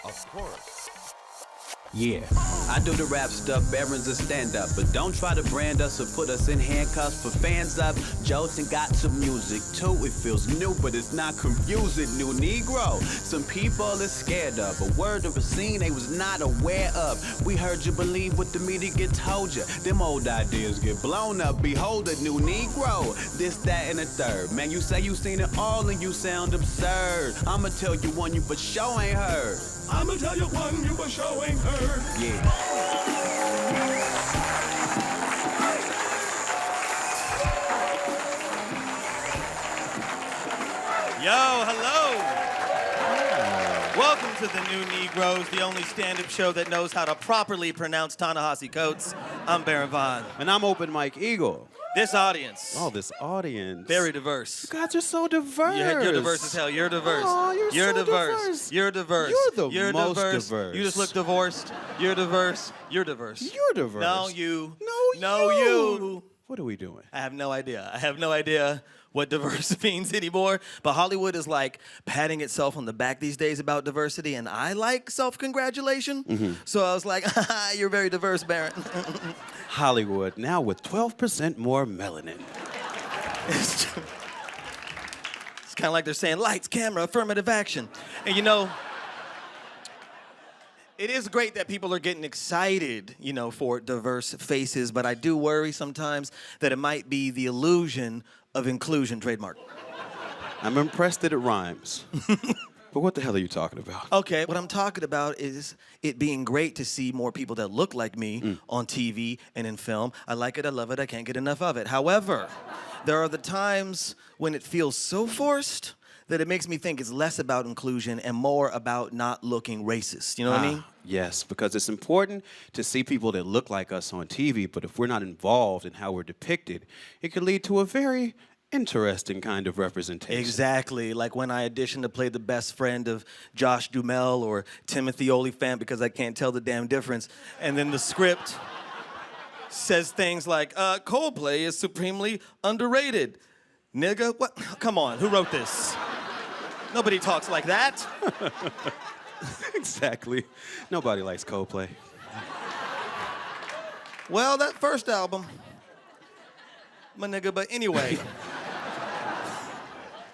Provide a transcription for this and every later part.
Of course. Yeah, I do the rap stuff, errands and stand-up, but don't try to brand us or put us in handcuffs. For fans of jokes and got some music too, it feels new, but it's not confusing. New Negro, some people are scared of a word of a scene they was not aware of. We heard you believe what the media get told you. Them old ideas get blown up. Behold a new Negro, this, that, and the third. Man, you say you seen it all and you sound absurd. I'ma tell you one you for sure ain't heard. I'ma tell you one you for sure ain't heard. Yeah. Yo, hello. Welcome to the New Negroes, the only stand-up show that knows how to properly pronounce Ta-Nehisi Coates. I'm Baron Vaughn. And I'm Open Mike Eagle. This audience. Oh, this audience. Very diverse. You guys are so diverse. You're diverse as hell. You're diverse. Oh, you're so diverse. You're diverse. You're the most diverse. You just look divorced. You're diverse. You're diverse. You're diverse. No, you. No, you. What are we doing? I have no idea. I have no idea what diverse means anymore. But Hollywood is like patting itself on the back these days about diversity, and I like self-congratulation. Mm-hmm. So I was like, you're very diverse, Baron. Hollywood, now with 12% more melanin. It's kind of like they're saying, lights, camera, affirmative action. And you know, it is great that people are getting excited, you know, for diverse faces, but I do worry sometimes that it might be the illusion of inclusion trademark. I'm impressed that it rhymes. But what the hell are you talking about? Okay, what I'm talking about is it being great to see more people that look like me on TV and in film. I like it, I love it, I can't get enough of it. However, there are the times when it feels so forced that it makes me think it's less about inclusion and more about not looking racist. You know what I mean? Yes, because it's important to see people that look like us on TV, but if we're not involved in how we're depicted, it could lead to a very interesting kind of representation. Exactly, like when I auditioned to play the best friend of Josh Duhamel or Timothy Olyphant because I can't tell the damn difference, and then the script says things like, Coldplay is supremely underrated. Nigga, what? Come on, who wrote this? Nobody talks like that. Exactly. Nobody likes Coldplay. Well, that first album, my nigga, but anyway.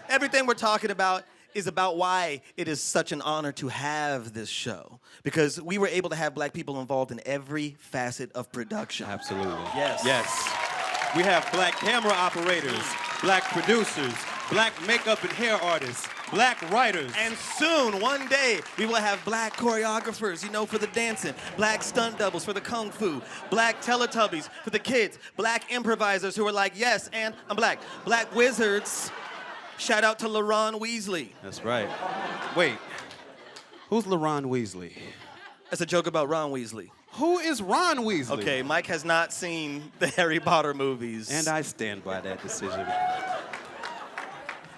Everything we're talking about is about why it is such an honor to have this show. Because we were able to have black people involved in every facet of production. Absolutely. Yes. Yes. We have black camera operators, black producers, black makeup and hair artists, black writers. And soon, one day, we will have black choreographers, you know, for the dancing, black stunt doubles for the kung fu, black Teletubbies for the kids, black improvisers who are like, yes, and I'm black. Black wizards. Shout out to LaRon Weasley. That's right. Wait, who's LaRon Weasley? That's a joke about Ron Weasley. Who is Ron Weasley? Okay, Mike has not seen the Harry Potter movies. And I stand by that decision.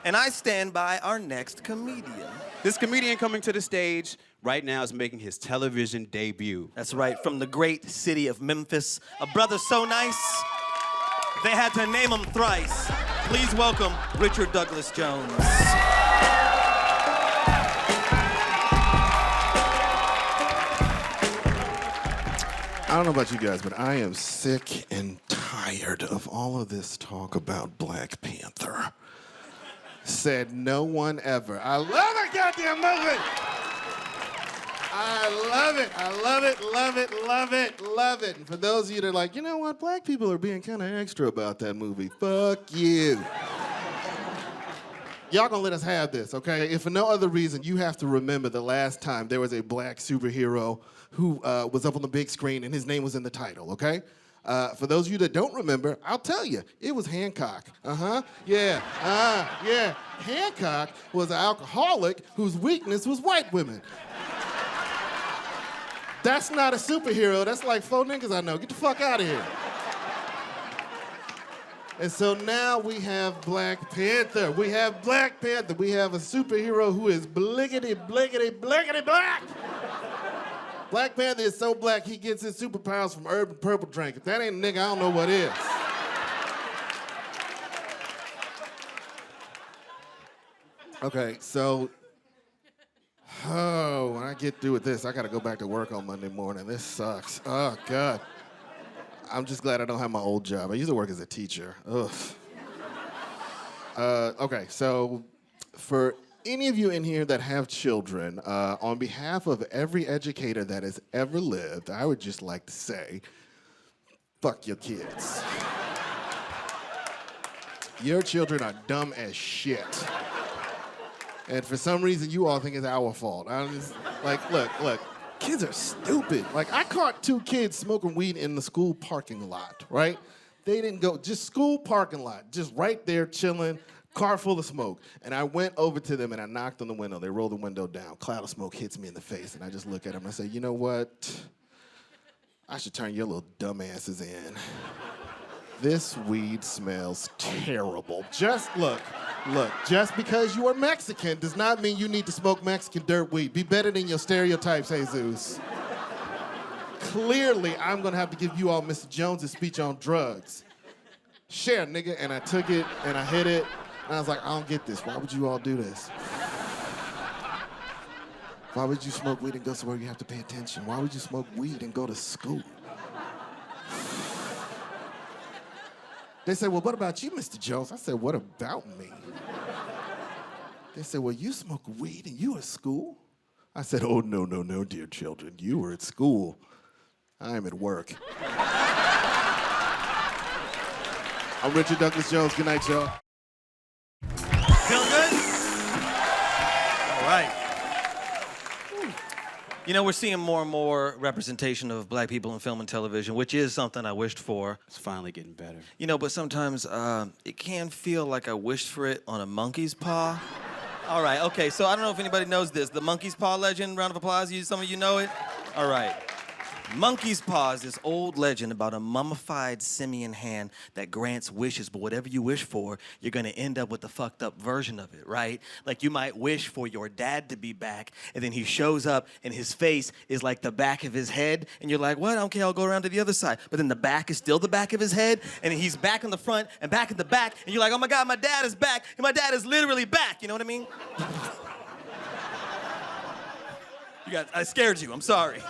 And I stand by our next comedian. This comedian coming to the stage right now is making his television debut. That's right, from the great city of Memphis. A brother so nice, they had to name him thrice. Please welcome Richard Douglas Jones. I don't know about you guys, but I am sick and tired of all of this talk about Black Panther. Said no one ever. I love that goddamn movie! I love it, I love it, love it, love it, love it. And for those of you that are like, you know what, black people are being kind of extra about that movie, fuck you. Y'all gonna let us have this, okay? If for no other reason, you have to remember the last time there was a black superhero who was up on the big screen and his name was in the title, okay? For those of you that don't remember, I'll tell you, it was Hancock. Yeah. Hancock was an alcoholic whose weakness was white women. That's not a superhero. That's like 4 niggas I know. Get the fuck out of here. And so now we have Black Panther. We have Black Panther. We have a superhero who is bliggity, bliggity, bliggity black. Black Panther is so black, he gets his superpowers from Urban Purple Drink. If that ain't a nigga, I don't know what is. Okay, so, when I get through with this, I gotta go back to work on Monday morning. This sucks. Oh, God. I'm just glad I don't have my old job. I used to work as a teacher. Ugh. Okay, so for any of you in here that have children, on behalf of every educator that has ever lived, I would just like to say, fuck your kids. Your children are dumb as shit. And for some reason, you all think it's our fault. I'm just like, look, kids are stupid. Like, I caught 2 kids smoking weed in the school parking lot, right? They didn't go, just school parking lot, just right there chilling, car full of smoke. And I went over to them and I knocked on the window. They rolled the window down. Cloud of smoke hits me in the face. And I just look at them and I say, you know what? I should turn your little dumbasses in. This weed smells terrible. Just look, just because you are Mexican does not mean you need to smoke Mexican dirt weed. Be better than your stereotypes, Jesus. Clearly, I'm gonna have to give you all Mr. Jones' speech on drugs. Share, nigga, and I took it and I hit it, and I was like, I don't get this. Why would you all do this? Why would you smoke weed and go somewhere you have to pay attention? Why would you smoke weed and go to school? They said, well, what about you, Mr. Jones? I said, what about me? They said, well, you smoke weed and you at school? I said, oh, no, dear children. You were at school. I am at work. I'm Richard Douglas Jones. Good night, y'all. Feel good? All right. You know, we're seeing more and more representation of black people in film and television, which is something I wished for. It's finally getting better. You know, but sometimes it can feel like I wished for it on a Monkey's Paw. All right, okay, so I don't know if anybody knows this. The Monkey's Paw legend, round of applause, some of you know it? All right. Monkey's Paw is this old legend about a mummified simian hand that grants wishes, but whatever you wish for, you're gonna end up with the fucked up version of it, right? Like you might wish for your dad to be back, and then he shows up and his face is like the back of his head, and you're like, what? Okay, I'll go around to the other side. But then the back is still the back of his head, and he's back in the front and back in the back, and you're like, oh my God, my dad is back, and my dad is literally back, you know what I mean? I scared you, I'm sorry.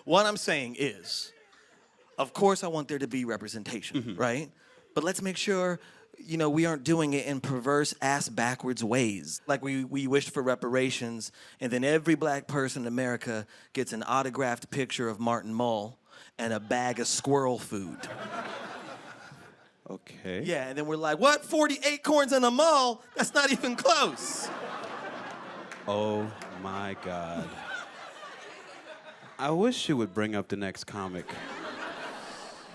What I'm saying is, of course I want there to be representation, right? But let's make sure, you know, we aren't doing it in perverse ass-backwards ways. Like we wished for reparations, and then every black person in America gets an autographed picture of Martin Mull and a bag of squirrel food. Okay. Yeah, and then we're like, what? 40 acorns and a mull? That's not even close. Oh my God. I wish you would bring up the next comic.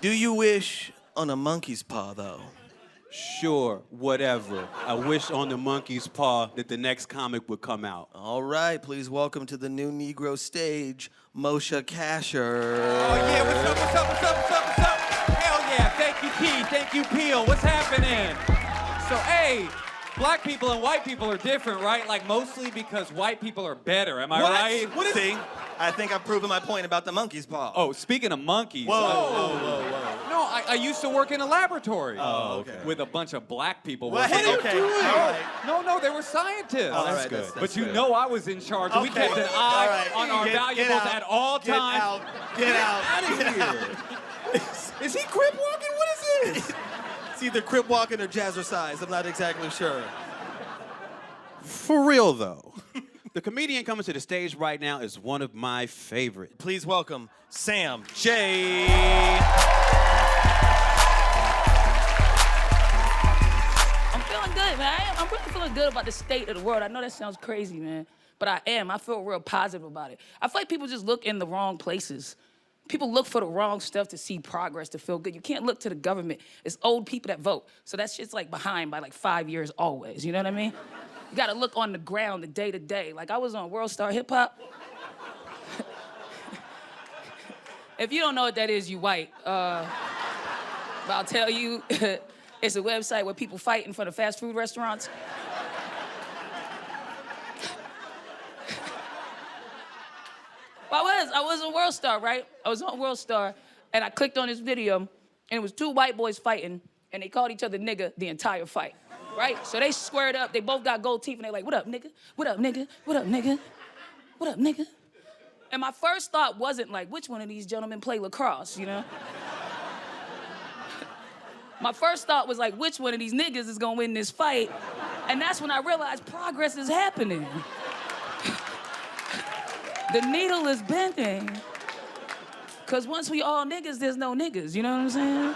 Do you wish on a monkey's paw, though? Sure, whatever. I wish on the Monkey's Paw that the next comic would come out. All right, please welcome to the new Negro stage, Moshe Kasher. Oh yeah, what's up? Hell yeah, thank you Key, thank you Peel, what's happening? So hey, black people and white people are different, right? Like mostly because white people are better, am I right? What is it? I think I've proven my point about the monkey's paw. Oh, speaking of monkeys. Whoa. No, I used to work in a laboratory. Oh, okay. With a bunch of black people What? working. Okay, all right. No, they were scientists. Oh, that's right, good. that's But you good. know I was in charge. We Okay. kept an All eye right. on our valuables out. at all times. Get out. Out of here. Is he crip walking? What is this? It's either crip walking or jazzercise. I'm not exactly sure. For real though, the comedian coming to the stage right now is one of my favorites. Please welcome Sam Jade. I'm feeling good, man. I'm really feeling good about the state of the world. I know that sounds crazy, man, but I am. I feel real positive about it. I feel like people just look in the wrong places. People look for the wrong stuff to see progress, to feel good. You can't look to the government. It's old people that vote. So that shit's like behind by like 5 years always, you know what I mean? You gotta look on the ground, the day to day. Like I was on WorldStarHipHop. If you don't know what that is, you white. But I'll tell you, it's a website where people fight in front of fast food restaurants. I was on WorldStar, right? I was on WorldStar, and I clicked on this video, and it was two white boys fighting, and they called each other nigga the entire fight. right? So they squared up. They both got gold teeth, and they like, what up, nigga? What up, nigga? What up, nigga? What up, nigga? And my first thought wasn't like, which one of these gentlemen play lacrosse, you know? My first thought was like, which one of these niggas is gonna win this fight? And that's when I realized progress is happening. The needle is bending. Cause once we all niggas, there's no niggas, you know what I'm saying?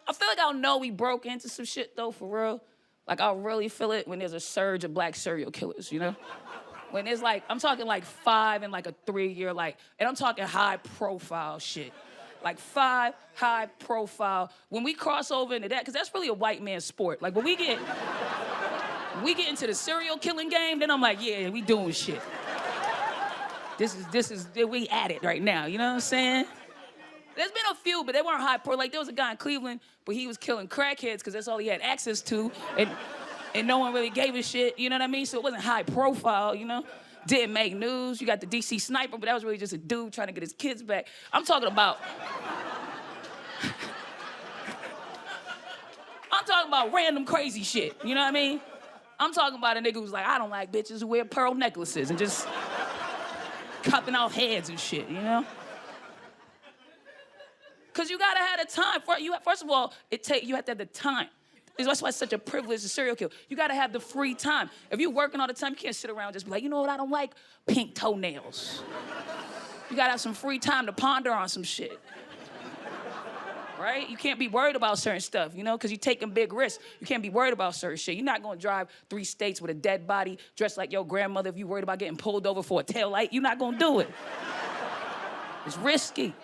I feel like I'll know we broke into some shit though, for real. Like I'll really feel it when there's a surge of black serial killers, you know? When there's like, I'm talking like 5 in like a 3-year, like, and I'm talking high profile shit. Like 5 high profile. When we cross over into that, cause that's really a white man's sport. Like when we get into the serial killing game, then I'm like, yeah, we doing shit. This is, we at it right now, you know what I'm saying? There's been a few, but they weren't high profile. Like there was a guy in Cleveland, but he was killing crackheads cause that's all he had access to. And no one really gave a shit, you know what I mean? So it wasn't high profile, you know? Didn't make news. You got the DC sniper, but that was really just a dude trying to get his kids back. I'm talking about random crazy shit, you know what I mean? I'm talking about a nigga who's like, I don't like bitches who wear pearl necklaces and just cutting off heads and shit, you know? Cause you gotta have the time. First of all, you have to have the time. That's why it's such a privilege to serial kill. You gotta have the free time. If you're working all the time, you can't sit around and just be like, you know what, I don't like pink toenails. You gotta have some free time to ponder on some shit. Right? You can't be worried about certain stuff, you know, because you're taking big risks. You can't be worried about certain shit. You're not gonna drive 3 states with a dead body dressed like your grandmother if you're worried about getting pulled over for a taillight. You're not gonna do it. It's risky.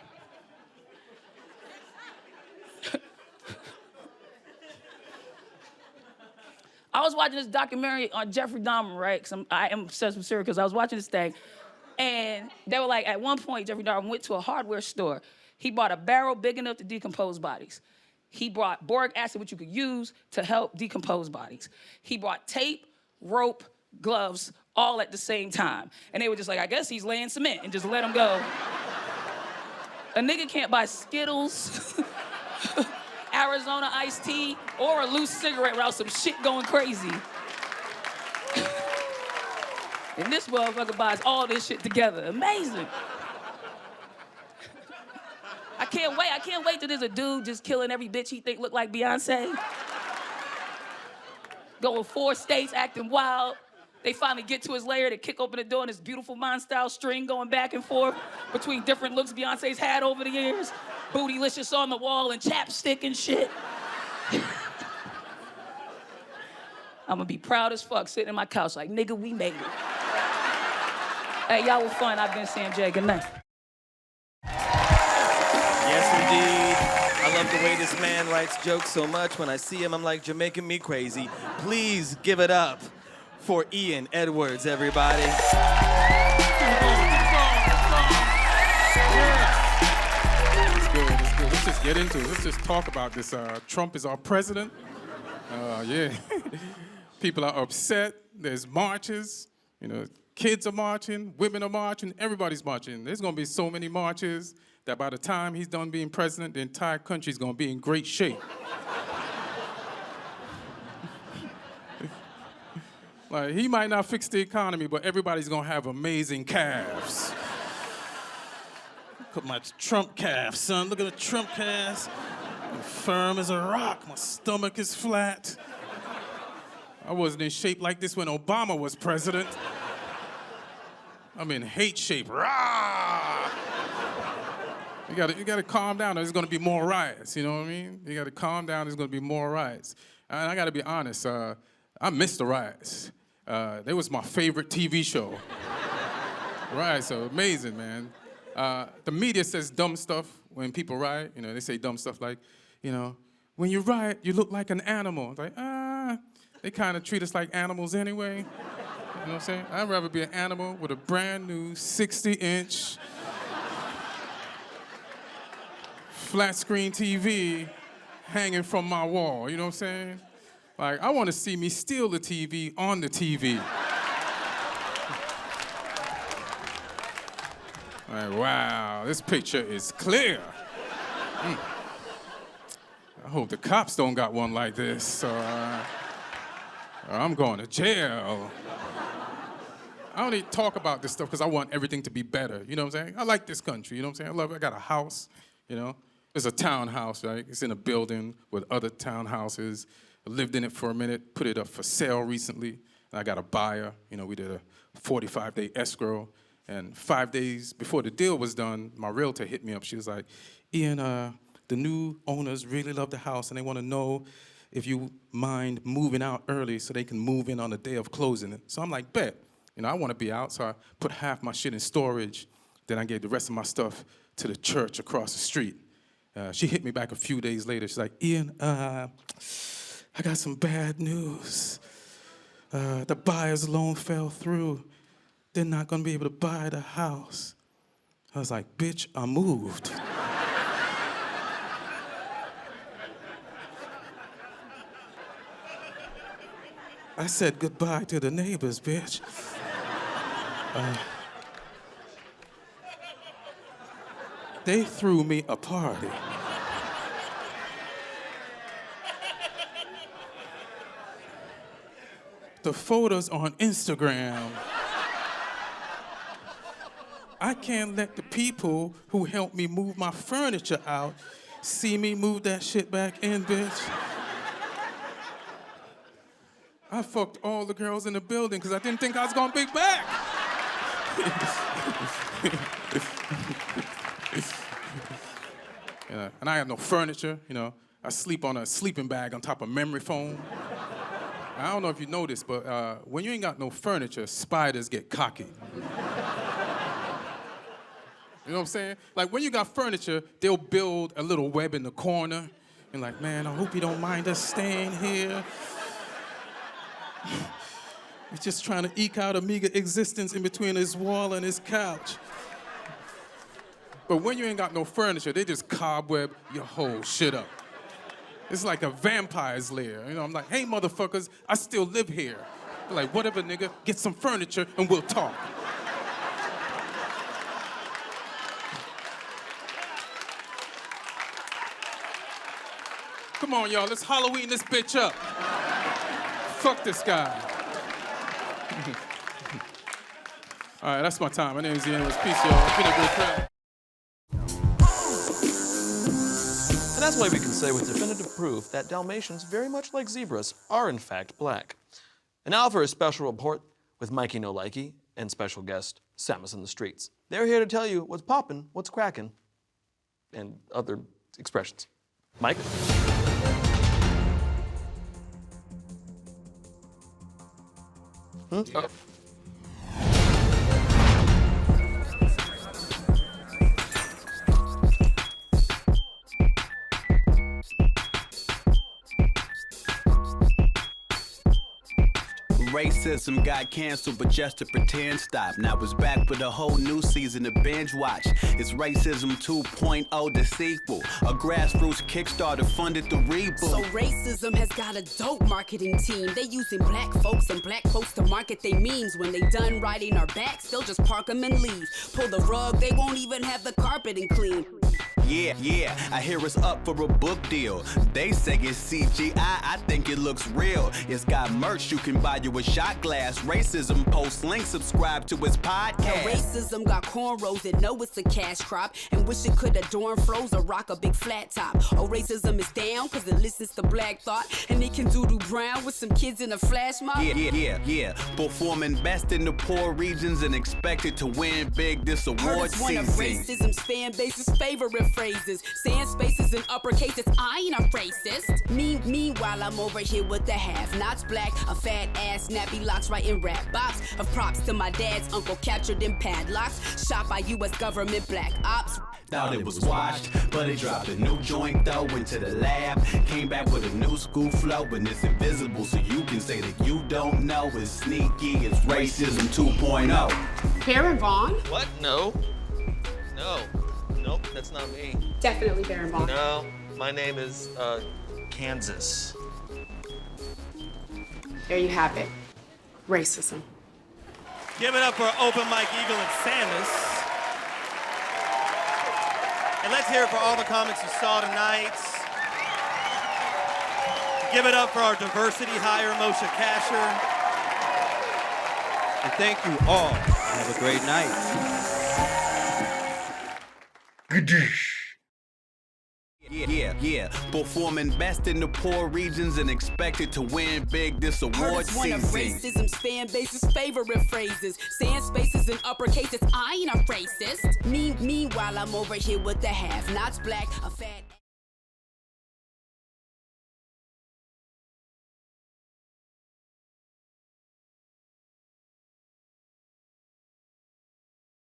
I was watching this documentary on Jeffrey Dahmer, right? Because I am obsessed with serial killers. I was watching this thing, and they were like, at one point, Jeffrey Dahmer went to a hardware store. He bought a barrel big enough to decompose bodies. He brought boric acid, which you could use to help decompose bodies. He brought tape, rope, gloves, all at the same time. And they were just like, I guess he's laying cement, and just let him go. A nigga can't buy Skittles, Arizona iced tea, or a loose cigarette without some shit going crazy. And this motherfucker buys all this shit together. Amazing. I can't wait till there's a dude just killing every bitch he think look like Beyonce. Going 4 states, acting wild. They finally get to his lair, they kick open the door, and this beautiful mind-style string going back and forth between different looks Beyonce's had over the years. Bootylicious on the wall and chapstick and shit. I'm gonna be proud as fuck sitting in my couch like, nigga, we made it. Hey, y'all were fun. I've been Sam J. Good night. Yes, indeed. I love the way this man writes jokes so much. When I see him, I'm like, you're making me crazy. Please give it up for Ian Edwards, everybody. It's good. Let's just get into it. Let's just talk about this. Trump is our president. Yeah. People are upset. There's marches. You know, kids are marching, women are marching, everybody's marching. There's gonna be so many marches that by the time he's done being president, the entire country's gonna be in great shape. Like, he might not fix the economy, but everybody's gonna have amazing calves. Look at my Trump calves, son. Look at the Trump calves. I'm firm as a rock. My stomach is flat. I wasn't in shape like this when Obama was president. I'm in hate shape. Rah! You gotta calm down. There's gonna be more riots, you know what I mean? You gotta calm down, there's gonna be more riots. And I gotta be honest, I missed the riots. They was my favorite TV show. Right, so amazing, man. The media says dumb stuff when people riot. You know, they say dumb stuff like, you know, when you riot, you look like an animal. It's like, they kind of treat us like animals anyway. You know what I'm saying? I'd rather be an animal with a brand new 60-inch flat screen TV hanging from my wall. You know what I'm saying? Like, I want to see me steal the TV on the TV. Like, wow, this picture is clear. I hope the cops don't got one like this. I'm going to jail. I only talk about this stuff because I want everything to be better. You know what I'm saying? I like this country. You know what I'm saying? I love it. I got a house. You know, it's a townhouse, right? It's in a building with other townhouses. I lived in it for a minute. Put it up for sale recently. And I got a buyer. You know, we did a 45-day escrow. And 5 days before the deal was done, my realtor hit me up. She was like, Ian, the new owners really love the house, and they want to know if you mind moving out early so they can move in on the day of closing. So I'm like, bet. You know, I want to be out, so I put half my shit in storage. Then I gave the rest of my stuff to the church across the street. She hit me back a few days later. She's like, Ian, I got some bad news. The buyer's loan fell through. They're not going to be able to buy the house. I was like, bitch, I moved. I said goodbye to the neighbors, bitch. They threw me a party. The photos on Instagram. I can't let the people who helped me move my furniture out see me move that shit back in, bitch. I fucked all the girls in the building because I didn't think I was gonna be back. Yeah, and I have no furniture, you know. I sleep on a sleeping bag on top of memory foam. I don't know if you know this, but when you ain't got no furniture, spiders get cocky. You know what I'm saying? Like, when you got furniture, they'll build a little web in the corner. And like, man, I hope you don't mind us staying here. He's just trying to eke out a meager existence in between his wall and his couch. But when you ain't got no furniture, they just cobweb your whole shit up. It's like a vampire's lair. You know, I'm like, hey, motherfuckers, I still live here. They're like, whatever, nigga, get some furniture and we'll talk. Come on, y'all, let's Halloween this bitch up. Fuck this guy. All right, that's my time. My name is Ian. It was peace, y'all. It's been a good crowd. And that's why we can say with definitive proof that Dalmatians, very much like zebras, are in fact black. And now for a special report with Mikey No Likey and special guest Sammus in the Streets. They're here to tell you what's poppin', what's crackin', and other expressions. Mike? Oh. Racism got canceled, but just to pretend stop. Now it's back with a whole new season to binge watch. It's Racism 2.0, the sequel. A grassroots Kickstarter funded the reboot. So racism has got a dope marketing team. They using black folks to market their memes. When they done riding our backs, they'll just park them and leave. Pull the rug, they won't even have the carpeting clean. Yeah, I hear it's up for a book deal. They say it's CGI, I think it looks real. It's got merch, you can buy you a shot glass. Racism post link, subscribe to his podcast. Now racism got cornrows that know it's a cash crop and wish it could adorn froze or rock a big flat top. Oh, racism is down cause it listens to black thought and it can doodle brown with some kids in a flash mob. Yeah. Performing best in the poor regions and expected to win big this award season. One of racism's fan base's favorite phrases. Saying spaces in uppercases, I ain't a racist. Meanwhile, I'm over here with the have-nots black, a fat ass, snappy locks writing rap box of props to my dad's uncle captured in padlocks, shot by U.S. government black ops. Thought it was washed, but it dropped a new joint though into the lab. Came back with a new school flow, and it's invisible, so you can say that you don't know. It's sneaky, it's Racism 2.0. Baron Vaughn? What? No. Nope, that's not me. Definitely Baron Vaughn. No, my name is, Kansas. There you have it. Racism. Give it up for Open Mike Eagle and Sammus. And let's hear it for all the comics you saw tonight. Give it up for our diversity hire, Moshe Kasher. And thank you all. Have a great night. Yeah. Performing best in the poor regions and expected to win big this award One of season. racism's fan base's favorite phrases. Saying spaces in uppercases, I ain't a racist. Meanwhile, I'm over here with the have-nots, black, a fat